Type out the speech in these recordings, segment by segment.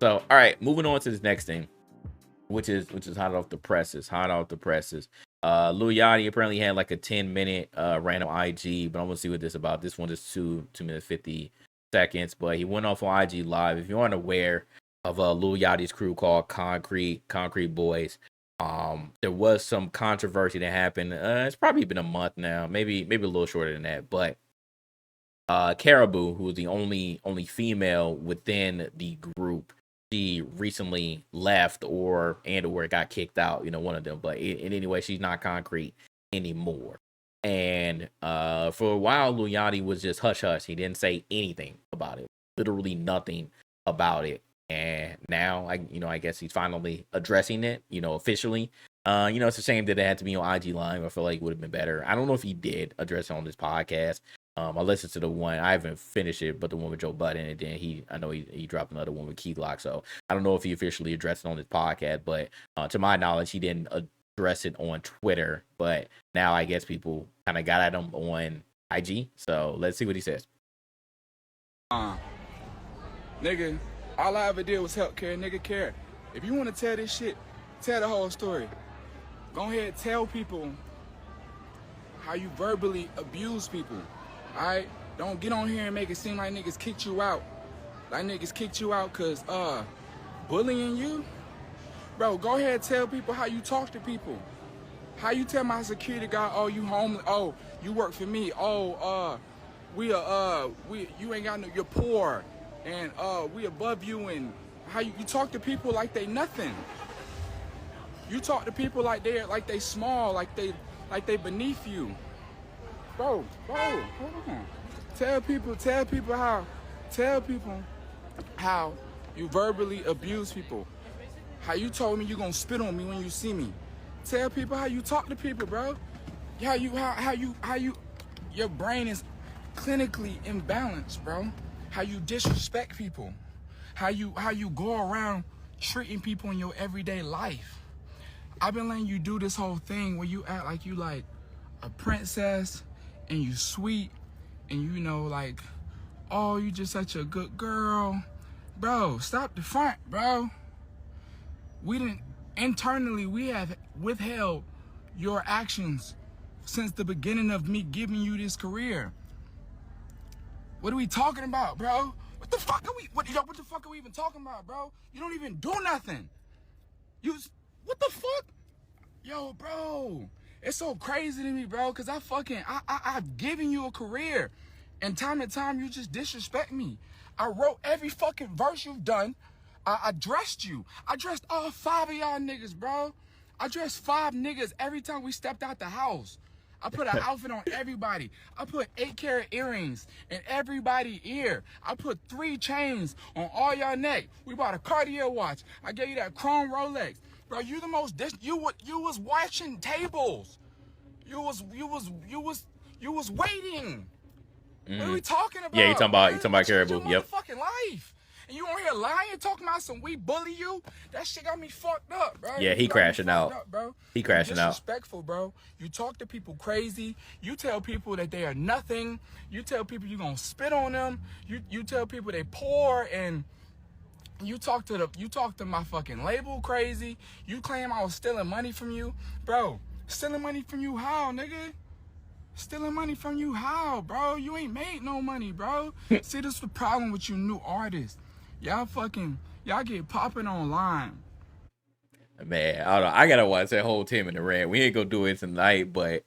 So, all right, moving on to this next thing, which is hot off the presses. Lil Yachty apparently had like a 10-minute random IG, but I'm gonna see what this about. This one is 2 minutes 50 seconds, but he went off on IG Live. If you aren't aware of Lil Yachty's crew called Concrete Boys, there was some controversy that happened. It's probably been a month now, maybe a little shorter than that, but Karrahboo, who was the only female within the group, she recently left or got kicked out, one of them. But in any way, she's not Concrete anymore. And for a while, Lil Yachty was just hush hush. He didn't say anything about it, literally nothing about it. And now, I guess he's finally addressing it, officially. It's a shame that it had to be on IG Live. I feel like it would have been better. I don't know if he did address it on this podcast. I listened to the one, I haven't finished it, but the one with Joe Budden, and then I know he dropped another one with Keith Lock. So I don't know if he officially addressed it on this podcast, but to my knowledge, he didn't address it on Twitter. But now I guess people kind of got at him on IG. So let's see what he says. Nigga, all I ever did was help Care. Nigga, Care. If you want to tell this shit, tell the whole story. Go ahead, tell people how you verbally abuse people. Alright? Don't get on here and make it seem like niggas kicked you out. Like niggas kicked you out cause bullying you. Bro, go ahead and tell people how you talk to people. How you tell my security guy, oh, you homeless, oh, you work for me, oh, you ain't got no, you're poor, and we above you, and how you talk to people like they nothing. You talk to people like they small, like they beneath you. Bro, hold on. Tell people how you verbally abuse people. How you told me you gonna spit on me when you see me. Tell people how you talk to people, bro. How you your brain is clinically imbalanced, bro. How you disrespect people. How you go around treating people in your everyday life. I've been letting you do this whole thing where you act like you like a princess and you sweet and like, oh, you just such a good girl. Bro, stop the front, bro. Internally, we have withheld your actions since the beginning of me giving you this career. What are we talking about, bro? What the fuck are we even talking about, bro? You don't even do nothing. What the fuck? Yo, bro, it's so crazy to me, bro, because I've given you a career, and time to time you just disrespect me. I wrote every fucking verse you've done. I dressed you. I dressed all 5 of y'all niggas, bro. I dressed 5 niggas every time we stepped out the house. I put an outfit on everybody. I put 8-carat earrings in everybody's ear. I put 3 chains on all y'all neck. We bought a Cartier watch. I gave you that chrome Rolex. Bro, you the most you was watching tables. You was waiting. What are we talking about? Yeah, you talking about Karrahboo. Yep. Fucking life. And you on here lying, talking about some we bully you? That shit got me fucked up, bro. Yeah, he crashing out. Bro. He crashing out. Disrespectful, bro. You talk to people crazy. You tell people that they are nothing. You tell people you gonna spit on them. You tell people they poor, and you talk to my fucking label crazy. You claim I was stealing money from you, bro. Stealing money from you how, nigga? Stealing money from you how, bro? You ain't made no money, bro. See, this is the problem with you new artists. Y'all get popping online. Man, I don't know. I gotta watch that whole 10-minute rant. We ain't gonna do it tonight, but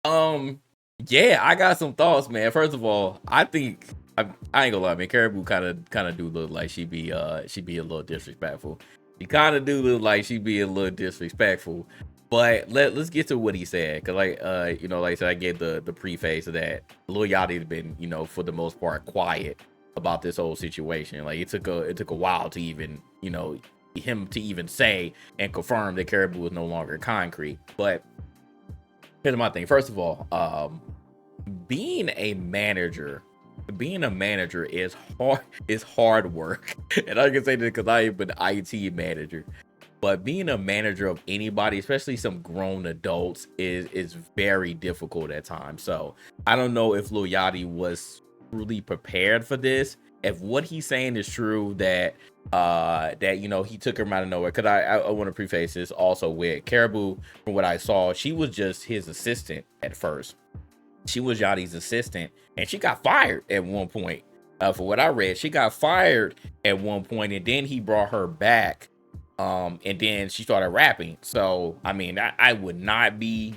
yeah, I got some thoughts, man. First of all, I think I ain't gonna lie, man. Karrahboo kind of do look like she be a little disrespectful. She kind of do look like she be a little disrespectful. But let's get to what he said, cause like I said, I get the preface of that. Lil Yachty's been for the most part quiet about this whole situation. Like it took a while to even him to even say and confirm that Karrahboo was no longer Concrete. But here's my thing. First of all, being a manager is hard work, and I can say this because I have been an IT manager. But being a manager of anybody, especially some grown adults, is very difficult at times. So I don't know if Lil Yachty was truly prepared for this. If what he's saying is true, that that he took her out of nowhere. Because I want to preface this also with Karrahboo. From what I saw, she was just his assistant at first. She was Yachty's assistant, and she got fired at one point. For what I read, she got fired at one point, and then he brought her back. And then she started rapping. So I mean, I would not be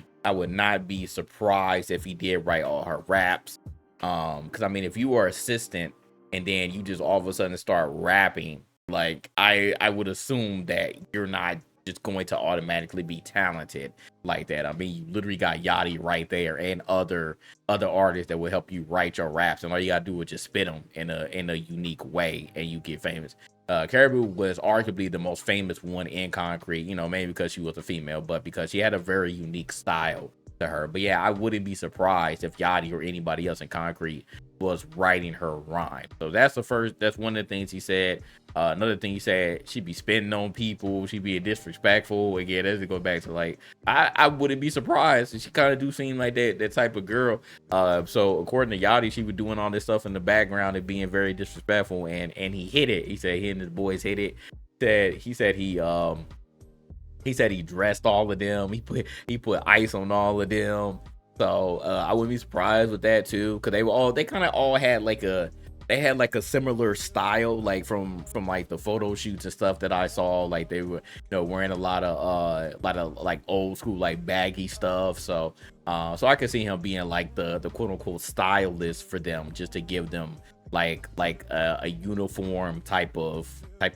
surprised if he did write all her raps. Because I mean, if you are assistant and then you just all of a sudden start rapping, like I would assume that you're not just going to automatically be talented like that. I mean, you literally got Yachty right there and other artists that will help you write your raps, and all you gotta do is just spit them in a unique way, and you get famous. Karrahboo was arguably the most famous one in Concrete, maybe because she was a female, but because she had a very unique style to her. But yeah, I wouldn't be surprised if Yachty or anybody else in Concrete was writing her rhyme. So that's one of the things he said. Another thing he said, she'd be spitting on people, she'd be disrespectful. Again, as it goes back to like, I wouldn't be surprised. She kind of do seem like that type of girl. So according to Yachty, she was doing all this stuff in the background and being very disrespectful, and he hit it. He said he and his boys hit it. He said he dressed all of them. He put ice on all of them. So I wouldn't be surprised with that too, because they kind of all had like a similar style, like from like the photo shoots and stuff that I saw. Like they were wearing a lot of like old school like baggy stuff. So I could see him being like the quote unquote stylist for them, just to give them like a uniform type of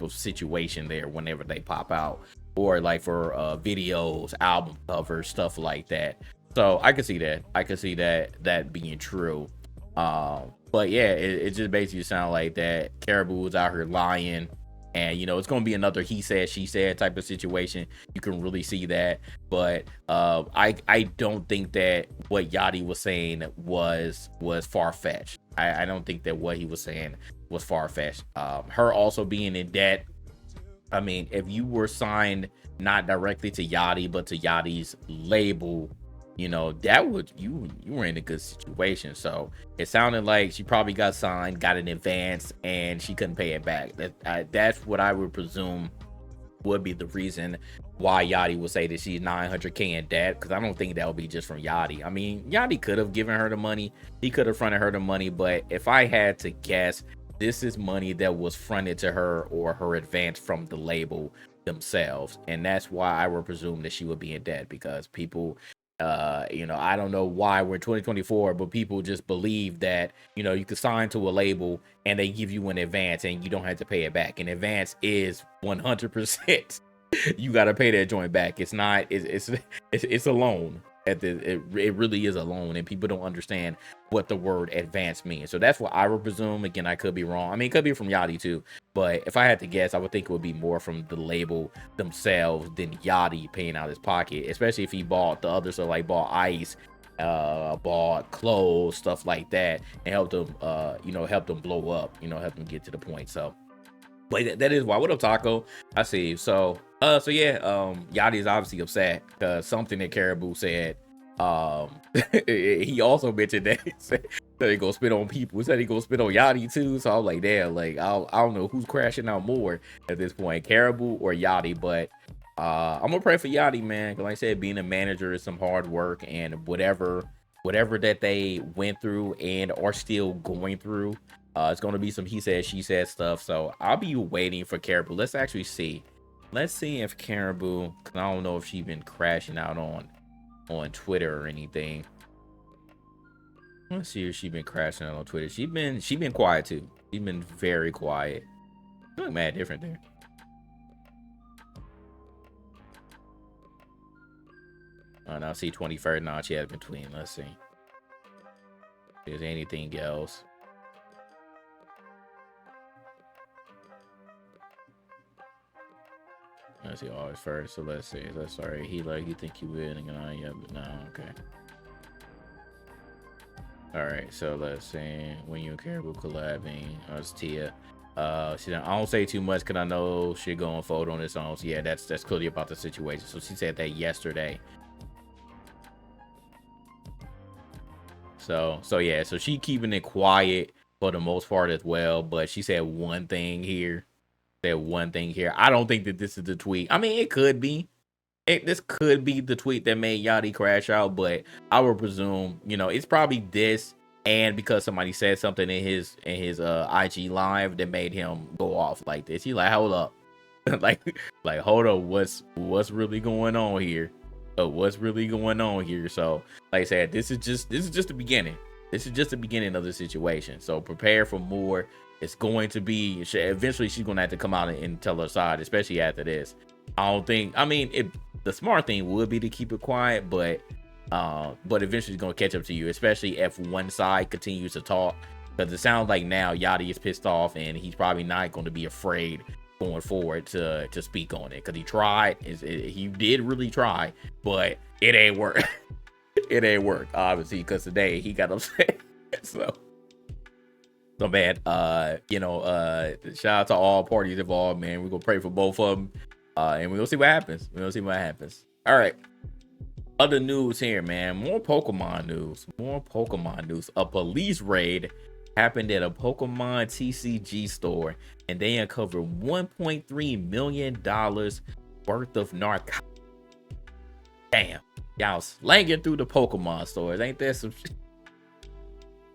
situation there whenever they pop out, or like for videos, album covers, stuff like that. So I could see that being true. But yeah, it just basically sounds like that Karrahboo was out here lying, and it's gonna be another he said she said type of situation. You can really see that. But I don't think that what Yachty was saying was far-fetched. I don't think that what he was saying was far-fetched. Her also being in debt, I mean, if you were signed not directly to Yachty but to Yachty's label, that would you were in a good situation. So it sounded like she probably got signed, got an advance, and she couldn't pay it back. That's what I would presume would be the reason why Yachty would say that she's 900K in debt, because I don't think that would be just from Yachty. I mean, Yachty could have given her the money, he could have fronted her the money, but if I had to guess, this is money that was fronted to her or her advance from the label themselves, and that's why I would presume that she would be in debt, because people I don't know why we're 2024, but people just believe that you can sign to a label and they give you an advance and you don't have to pay it back. An advance is 100% you got to pay that joint back. It's not it's a loan. It really is a loan, and people don't understand what the word advance means. So that's what I would presume. Again, I could be wrong. I mean, it could be from Yachty too, but if I had to guess, I would think it would be more from the label themselves than Yachty paying out his pocket, especially if he bought the others, so like bought ice, bought clothes, stuff like that, and helped them help them blow up, help them get to the point. So but that is why. What up, Taco? I see. So yeah, Yachty is obviously upset because something that Karrahboo said. He also mentioned that he said that he gonna spit on people. He said he gonna spit on Yachty too. So I'm like, damn, like I don't know who's crashing out more at this point, Karrahboo or Yachty. But I'm gonna pray for Yachty, man. Cause like I said, being a manager is some hard work, and whatever that they went through and are still going through. It's going to be some he said, she said stuff. So I'll be waiting for Karrahboo. Let's actually see. Let's see if Karrahboo, because I don't know if she's been crashing out on Twitter or anything. Let's see if she's been crashing out on Twitter. She's been quiet too. She's been very quiet. You look mad different there. Now see 21st. Now she has between. Let's see. If there's anything else. Let's see, always first. So let's see. That's sorry. He like you think you would, and yeah, but no, okay. All right, so let's see. When you and Karrahboo collabing, it's Tia. I don't say too much because I know she gonna fold on its own. So yeah, that's clearly about the situation. So she said that yesterday. So yeah, so she keeping it quiet for the most part as well. But she said one thing here. said one thing here. I don't think that this is the tweet. I mean, it could be. This could be the tweet that made Yachty crash out, but I would presume, it's probably this, and because somebody said something in his IG live that made him go off like this. He like, hold up, like hold up, what's really going on here? What's really going on here? So, like I said, this is just the beginning. This is just the beginning of the situation. So prepare for more. It's going to be eventually she's gonna have to come out and tell her side, especially after this. The smart thing would be to keep it quiet, but eventually it's gonna catch up to you, especially if one side continues to talk. Because it sounds like now Yachty is pissed off, and he's probably not going to be afraid going forward to speak on it. Because he tried, he did really try, but it ain't work. It ain't work, obviously, because today he got upset. So bad. Shout out to all parties involved, man. We're gonna pray for both of them. And we're gonna see what happens. All right. Other news here, man. More Pokemon news. A police raid happened at a Pokemon TCG store, and they uncovered $1.3 million worth of narcotics. Damn. Y'all slanging through the Pokemon stores. Ain't that some shit?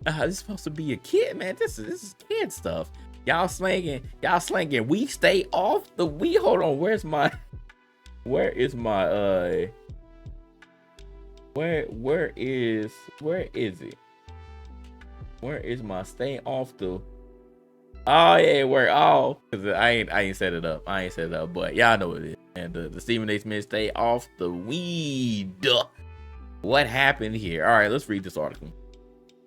This is supposed to be a kid, man. This is kid stuff. Y'all slanging. We stay off the we. Hold on. Where is my Where is it? Where is my stay off the? Oh yeah, where? Oh, cause I ain't set it up. But y'all know what it is. And the Stephen A. Smith stay off the weed. What happened here? All right, let's read this article.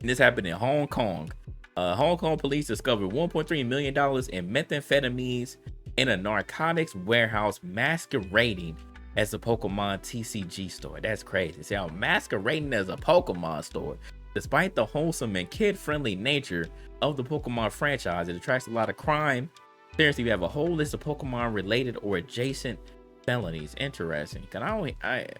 And this happened in Hong Kong. Hong Kong police discovered $1.3 million in methamphetamines in a narcotics warehouse masquerading as a Pokemon TCG store. That's crazy. See how masquerading as a Pokemon store. Despite the wholesome and kid-friendly nature of the Pokemon franchise, it attracts a lot of crime. Seriously, we have a whole list of Pokemon-related or adjacent felonies. Interesting.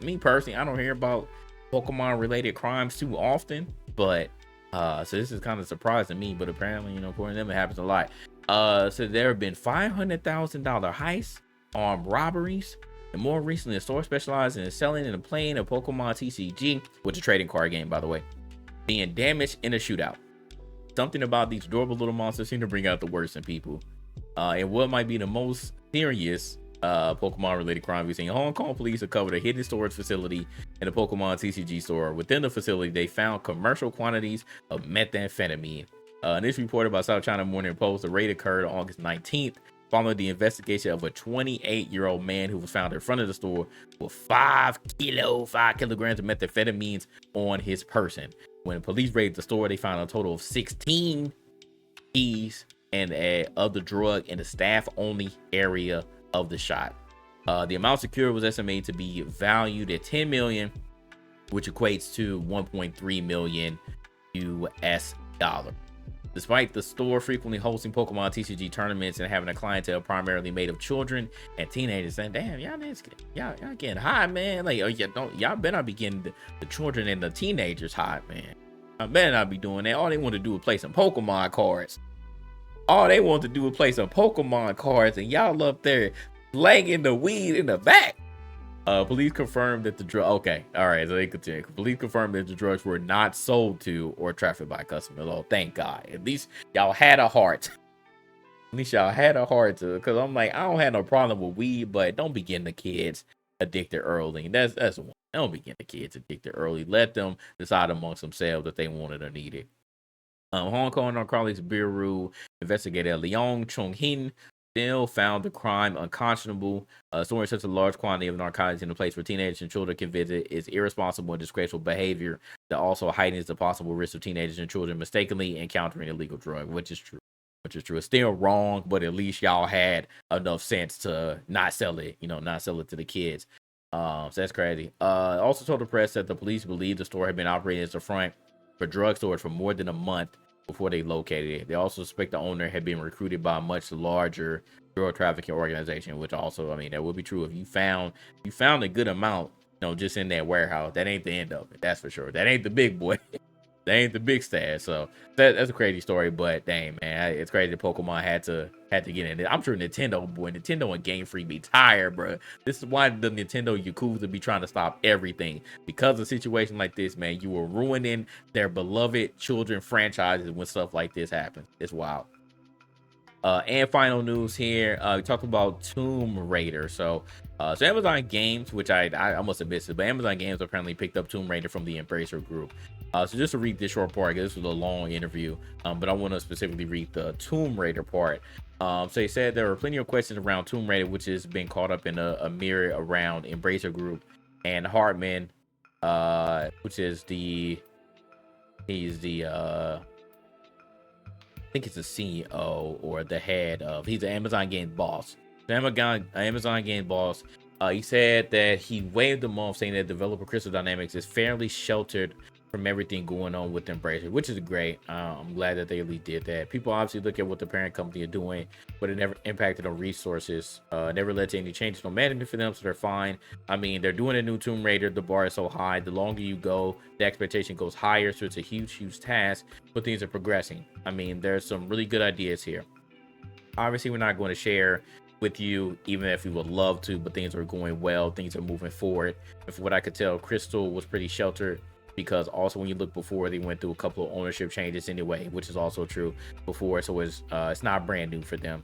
Me personally, I don't hear about Pokemon-related crimes too often, but so this is kind of surprising me. But apparently, according to them, it happens a lot. So there have been $500,000 heists, armed robberies, and more recently, a store specializing in selling and playing a Pokemon TCG, which is a trading card game, by the way, being damaged in a shootout. Something about these adorable little monsters seem to bring out the worst in people. And what might be the most serious Pokemon-related crime we've seen. Hong Kong police have covered a hidden storage facility in a Pokemon TCG store. Within the facility, they found commercial quantities of methamphetamine. And this reported by South China Morning Post. The raid occurred on August 19th, following the investigation of a 28-year-old man who was found in front of the store with 5 kilograms of methamphetamines on his person. When police raided the store, they found a total of 16 keys and of the drug in the staff-only area of the shop. The amount secured was estimated to be valued at $10 million, which equates to 1.3 million US dollars. Despite the store frequently hosting Pokemon TCG tournaments and having a clientele primarily made of children and teenagers, saying, "Damn, y'all getting high, man! Like, y'all better not be getting the children and the teenagers high, man. I better not be doing that. All they want to do is play some Pokemon cards. And y'all up there slanging the weed in the back." Police confirmed that the drug. Okay, all right. So they continue. Police confirmed that the drugs were not sold to or trafficked by customers. Oh, thank God. At least y'all had a heart. Because I'm like, I don't have no problem with weed, but don't be getting the kids addicted early. That's one. Don't be getting the kids addicted early. Let them decide amongst themselves if they want it or need it. Hong Kong Narcotics Bureau investigator Leong Chung-hin still found the crime unconscionable. Storing such a large quantity of narcotics in a place where teenagers and children can visit is irresponsible and disgraceful behavior that also heightens the possible risk of teenagers and children mistakenly encountering illegal drug, which is true. It's still wrong, but at least y'all had enough sense to not sell it, not sell it to the kids. So that's crazy. Also told the press that the police believe the store had been operating as a front for drug storage for more than a month before they located it. They also suspect the owner had been recruited by a much larger drug trafficking organization, which also, that would be true. If you found a good amount, just in that warehouse, that ain't the end of it. That's for sure. That ain't the big boy. That ain't the big stash. So that's a crazy story, but dang, man, it's crazy that Pokemon had to had to get in it. I'm sure Nintendo and Game Freak be tired, bro. This is why the Nintendo Yakuza be trying to stop everything, because of a situation like this, man. You were ruining their beloved children franchises when stuff like this happens. It's wild. And final news here, we talked about Tomb Raider. So Amazon Games, which I must have missed it, but Amazon Games apparently picked up Tomb Raider from the Embracer Group. So just to read this short part, this was a long interview, but I want to specifically read the Tomb Raider part. So he said there were plenty of questions around Tomb Raider, which has been caught up in a mirror around Embracer Group, and Hartman, which is he's the I think it's the CEO or the head of, he's an Amazon Game boss. The Amazon Game boss. He said that he waved them off, saying that developer Crystal Dynamics is fairly sheltered from everything going on with Embracer, which is great. I'm glad that they at least did that. People obviously look at what the parent company are doing, but it never impacted on resources. Never led to any changes on management for them, so they're fine. I mean, they're doing a new Tomb Raider. The bar is so high. The longer you go, the expectation goes higher, so it's a huge task, but things are progressing. I mean, there's some really good ideas here. Obviously, we're not going to share with you, even if we would love to, but things are going well. Things are moving forward. And from what I could tell, Crystal was pretty sheltered, because also when you look before, they went through a couple of ownership changes anyway, which is also true before, so it's not brand new for them.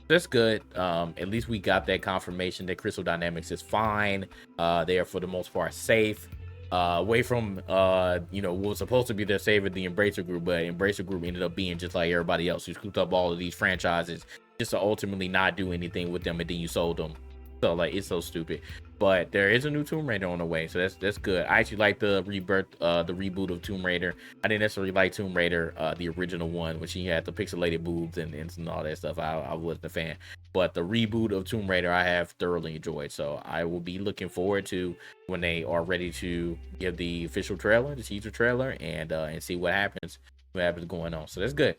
That's good. At least we got that confirmation that Crystal Dynamics is fine. They are for the most part safe, away from what was supposed to be their savior, the Embracer Group, but Embracer Group ended up being just like everybody else who scooped up all of these franchises just to ultimately not do anything with them, and then you sold them. So like, it's so stupid. But there is a new Tomb Raider on the way, so that's good. I actually like the reboot of Tomb Raider. I didn't necessarily like Tomb Raider, the original one, when she had the pixelated boobs and all that stuff. I wasn't a fan. But the reboot of Tomb Raider I have thoroughly enjoyed. So I will be looking forward to when they are ready to give the official trailer, the teaser trailer, and see what happens going on. So that's good.